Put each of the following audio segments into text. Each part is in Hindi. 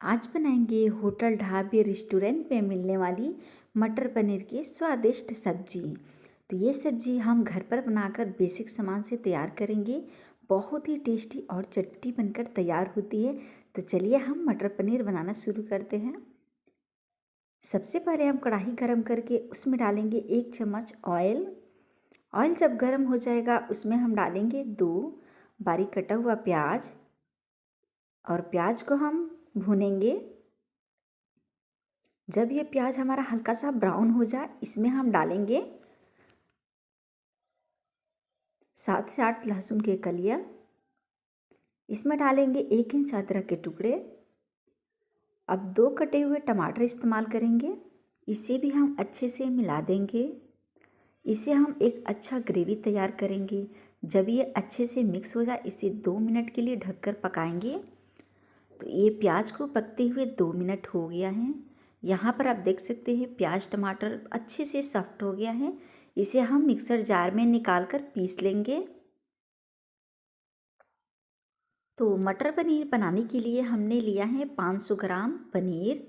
आज बनाएंगे होटल ढाबे रेस्टोरेंट में मिलने वाली मटर पनीर की स्वादिष्ट सब्जी। तो ये सब्जी हम घर पर बनाकर बेसिक सामान से तैयार करेंगे। बहुत ही टेस्टी और चटपटी बनकर तैयार होती है। तो चलिए हम मटर पनीर बनाना शुरू करते हैं। सबसे पहले हम कढ़ाई गरम करके उसमें डालेंगे 1 चम्मच ऑयल। ऑयल जब गरम हो जाएगा उसमें हम डालेंगे 2 बारीक कटा हुआ प्याज और प्याज को हम भूनेंगे। जब ये प्याज हमारा हल्का सा ब्राउन हो जाए इसमें हम डालेंगे 7 से 8 लहसुन के कलियां। इसमें डालेंगे 1 इंच अदरक के टुकड़े। अब 2 कटे हुए टमाटर इस्तेमाल करेंगे। इसे भी हम अच्छे से मिला देंगे। इसे हम एक अच्छा ग्रेवी तैयार करेंगे। जब ये अच्छे से मिक्स हो जाए इसे 2 मिनट के लिए ढककर पकाएंगे। तो ये प्याज को पकते हुए 2 मिनट हो गया है। यहाँ पर आप देख सकते हैं प्याज टमाटर अच्छे से सॉफ्ट हो गया है। इसे हम मिक्सर जार में निकाल कर पीस लेंगे। तो मटर पनीर बनाने के लिए हमने लिया है 500 ग्राम पनीर।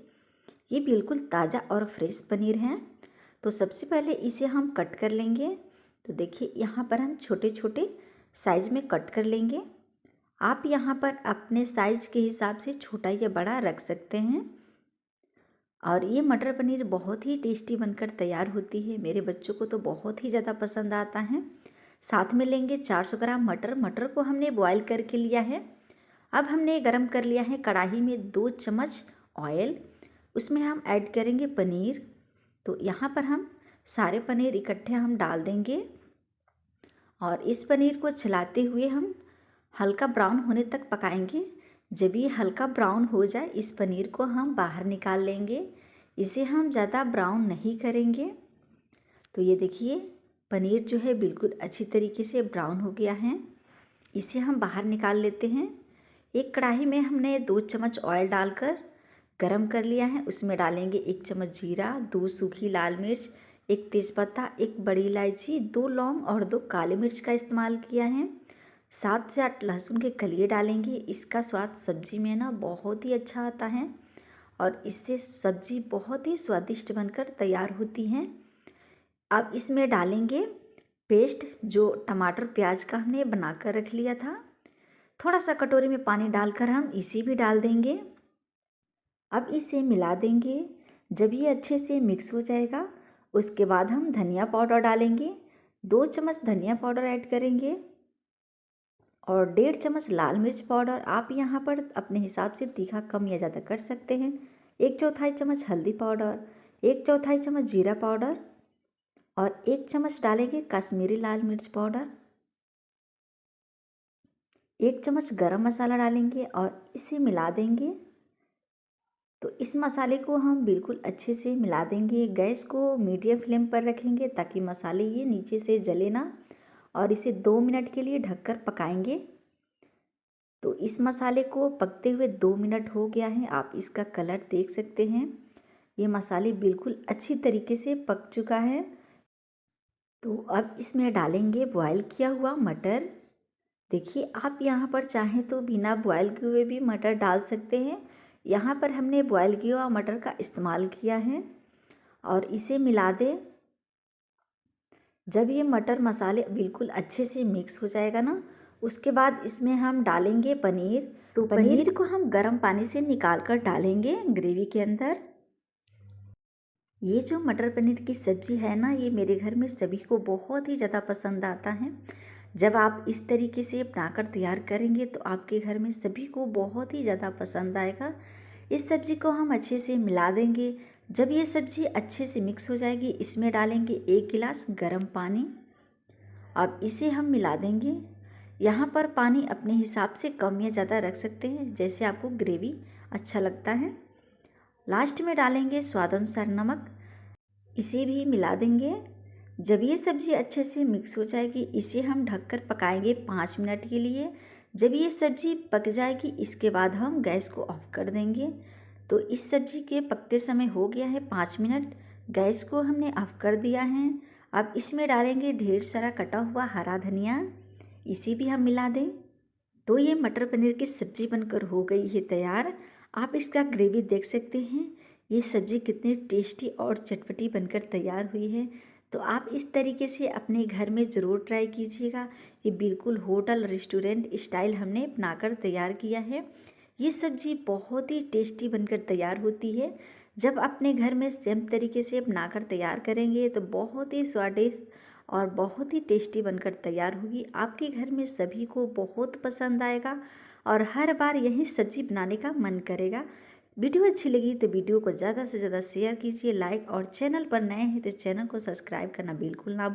ये बिल्कुल ताज़ा और फ्रेश पनीर है। तो सबसे पहले इसे हम कट कर लेंगे। तो देखिए यहाँ पर हम छोटे छोटे साइज़ में कट कर लेंगे। आप यहाँ पर अपने साइज़ के हिसाब से छोटा या बड़ा रख सकते हैं। और ये मटर पनीर बहुत ही टेस्टी बनकर तैयार होती है। मेरे बच्चों को तो बहुत ही ज़्यादा पसंद आता है। साथ में लेंगे 400 ग्राम मटर। मटर को हमने बॉयल करके लिया है। अब हमने गरम कर लिया है कढ़ाई में 2 चम्मच ऑयल। उसमें हम ऐड करेंगे पनीर। तो यहाँ पर हम सारे पनीर इकट्ठे हम डाल देंगे और इस पनीर को चलाते हुए हम हल्का ब्राउन होने तक पकाएंगे। जब ये हल्का ब्राउन हो जाए इस पनीर को हम बाहर निकाल लेंगे। इसे हम ज़्यादा ब्राउन नहीं करेंगे। तो ये देखिए पनीर जो है बिल्कुल अच्छी तरीके से ब्राउन हो गया है। इसे हम बाहर निकाल लेते हैं। एक कढ़ाई में हमने 2 चम्मच ऑयल डालकर गरम कर लिया है। उसमें डालेंगे 1 चम्मच जीरा, 2 सूखी लाल मिर्च, 1 तेज़पत्ता, 1 बड़ी इलायची, 2 लौंग और 2 काली मिर्च का इस्तेमाल किया है। 7 से 8 लहसुन के कलिए डालेंगे। इसका स्वाद सब्जी में ना बहुत ही अच्छा आता है और इससे सब्जी बहुत ही स्वादिष्ट बनकर तैयार होती है। अब इसमें डालेंगे पेस्ट जो टमाटर प्याज का हमने बना कर रख लिया था। थोड़ा सा कटोरी में पानी डालकर हम इसे भी डाल देंगे। अब इसे मिला देंगे। जब ये अच्छे से मिक्स हो जाएगा उसके बाद हम धनिया पाउडर डालेंगे। 2 चम्मच धनिया पाउडर ऐड करेंगे और 1.5 चम्मच लाल मिर्च पाउडर। आप यहाँ पर अपने हिसाब से तीखा कम या ज़्यादा कर सकते हैं। 1/4 चम्मच हल्दी पाउडर, 1/4 चम्मच जीरा पाउडर और 1 चम्मच डालेंगे कश्मीरी लाल मिर्च पाउडर। 1 चम्मच गरम मसाला डालेंगे और इसे मिला देंगे। तो इस मसाले को हम बिल्कुल अच्छे से मिला देंगे। गैस को मीडियम फ्लेम पर रखेंगे ताकि मसाले ये नीचे से जले ना, और इसे 2 मिनट के लिए ढककर पकाएंगे। तो इस मसाले को पकते हुए 2 मिनट हो गया है। आप इसका कलर देख सकते हैं। ये मसाले बिल्कुल अच्छी तरीके से पक चुका है। तो अब इसमें डालेंगे बॉयल किया हुआ मटर। देखिए आप यहाँ पर चाहें तो बिना बॉयल किए हुए भी मटर डाल सकते हैं। यहाँ पर हमने बॉयल किया हुआ मटर का इस्तेमाल किया है और इसे मिला दें। जब ये मटर मसाले बिल्कुल अच्छे से मिक्स हो जाएगा ना, उसके बाद इसमें हम डालेंगे पनीर। तो पनीर को हम गर्म पानी से निकाल कर डालेंगे ग्रेवी के अंदर। ये जो मटर पनीर की सब्ज़ी है ना, ये मेरे घर में सभी को बहुत ही ज़्यादा पसंद आता है। जब आप इस तरीके से बनाकर तैयार करेंगे तो आपके घर में सभी को बहुत ही ज़्यादा पसंद आएगा। इस सब्ज़ी को हम अच्छे से मिला देंगे। जब ये सब्ज़ी अच्छे से मिक्स हो जाएगी इसमें डालेंगे 1 गिलास गर्म पानी। अब इसे हम मिला देंगे। यहाँ पर पानी अपने हिसाब से कम या ज़्यादा रख सकते हैं, जैसे आपको ग्रेवी अच्छा लगता है। लास्ट में डालेंगे स्वाद अनुसार नमक। इसे भी मिला देंगे। जब ये सब्ज़ी अच्छे से मिक्स हो जाएगी इसे हम ढककर पकाएंगे 5 मिनट के लिए। जब ये सब्ज़ी पक जाएगी इसके बाद हम गैस को ऑफ कर देंगे। तो इस सब्ज़ी के पकते समय हो गया है 5 मिनट। गैस को हमने ऑफ कर दिया है। अब इसमें डालेंगे ढेर सारा कटा हुआ हरा धनिया। इसे भी हम मिला दें। तो ये मटर पनीर की सब्ज़ी बनकर हो गई है तैयार। आप इसका ग्रेवी देख सकते हैं, ये सब्ज़ी कितनी टेस्टी और चटपटी बनकर तैयार हुई है। तो आप इस तरीके से अपने घर में ज़रूर ट्राई कीजिएगा। ये बिल्कुल होटल रेस्टोरेंट स्टाइल हमने बनाकर तैयार किया है। ये सब्ज़ी बहुत ही टेस्टी बनकर तैयार होती है। जब अपने घर में सेम तरीके से बनाकर तैयार करेंगे तो बहुत ही स्वादिष्ट और बहुत ही टेस्टी बनकर तैयार होगी। आपके घर में सभी को बहुत पसंद आएगा और हर बार यही सब्ज़ी बनाने का मन करेगा। वीडियो अच्छी लगी तो वीडियो को ज़्यादा से ज़्यादा शेयर कीजिए, लाइक, और चैनल पर नए हैं तो चैनल को सब्सक्राइब करना बिल्कुल ना